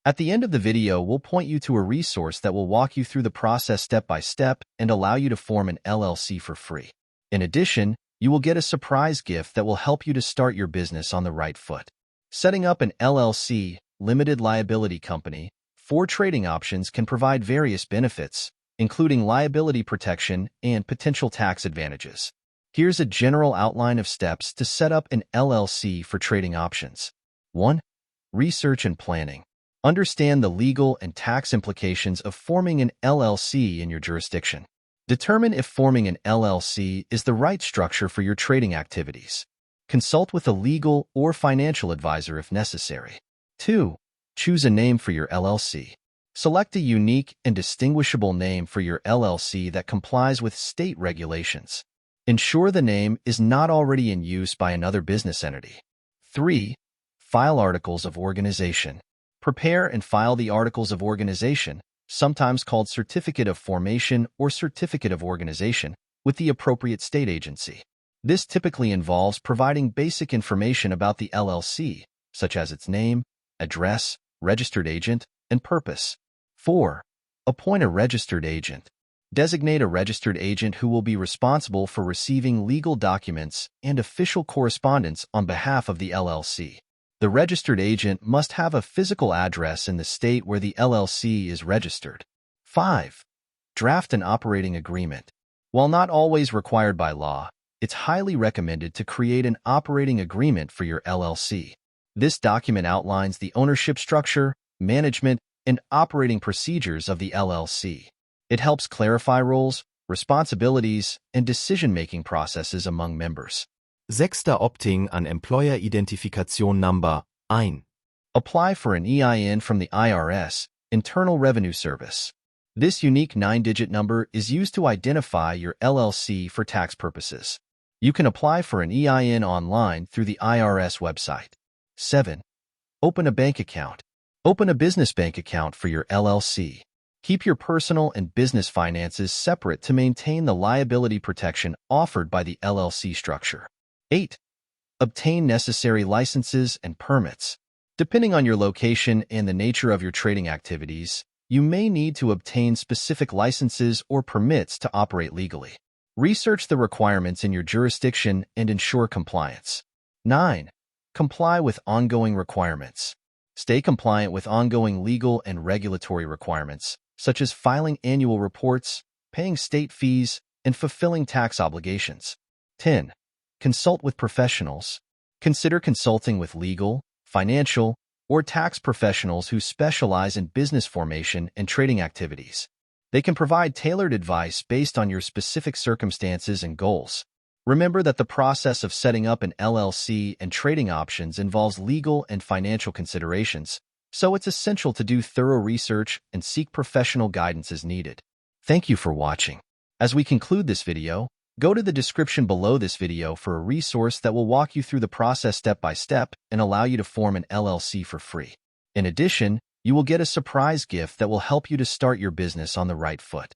At the end of the video, we'll point you to a resource that will walk you through the process step by step and allow you to form an LLC for free. In addition, you will get a surprise gift that will help you to start your business on the right foot. Setting up an LLC, limited liability company, for trading options can provide various benefits, including liability protection and potential tax advantages. Here's a general outline of steps to set up an LLC for trading options. 1. Research and planning. Understand the legal and tax implications of forming an LLC in your jurisdiction. Determine if forming an LLC is the right structure for your trading activities. Consult with a legal or financial advisor if necessary. 2. Choose a name for your LLC. Select a unique and distinguishable name for your LLC that complies with state regulations. Ensure the name is not already in use by another business entity. 3. File articles of organization. Prepare and file the articles of organization, sometimes called Certificate of Formation or Certificate of Organization, with the appropriate state agency. This typically involves providing basic information about the LLC, such as its name, address, registered agent, and purpose. 4. Appoint a registered agent. Designate a registered agent who will be responsible for receiving legal documents and official correspondence on behalf of the LLC. The registered agent must have a physical address in the state where the LLC is registered. 5. Draft an operating agreement. While not always required by law, it's highly recommended to create an operating agreement for your LLC. This document outlines the ownership structure, management, and operating procedures of the LLC. It helps clarify roles, responsibilities, and decision-making processes among members. 6. Opting an Employer-Identifikation Number ein. Apply for an EIN from the IRS, Internal Revenue Service. This unique 9-digit number is used to identify your LLC for tax purposes. You can apply for an EIN online through the IRS website. 7. Open a bank account. Open a business bank account for your LLC. Keep your personal and business finances separate to maintain the liability protection offered by the LLC structure. 8. Obtain necessary licenses and permits. Depending on your location and the nature of your trading activities, you may need to obtain specific licenses or permits to operate legally. Research the requirements in your jurisdiction and ensure compliance. 9. Comply with ongoing requirements. Stay compliant with ongoing legal and regulatory requirements, such as filing annual reports, paying state fees, and fulfilling tax obligations. 10. Consult with professionals. Consider consulting with legal, financial, or tax professionals who specialize in business formation and trading activities. They can provide tailored advice based on your specific circumstances and goals. Remember that the process of setting up an LLC and trading options involves legal and financial considerations, so it's essential to do thorough research and seek professional guidance as needed. Thank you for watching. As we conclude this video, go to the description below this video for a resource that will walk you through the process step by step and allow you to form an LLC for free. In addition, you will get a surprise gift that will help you to start your business on the right foot.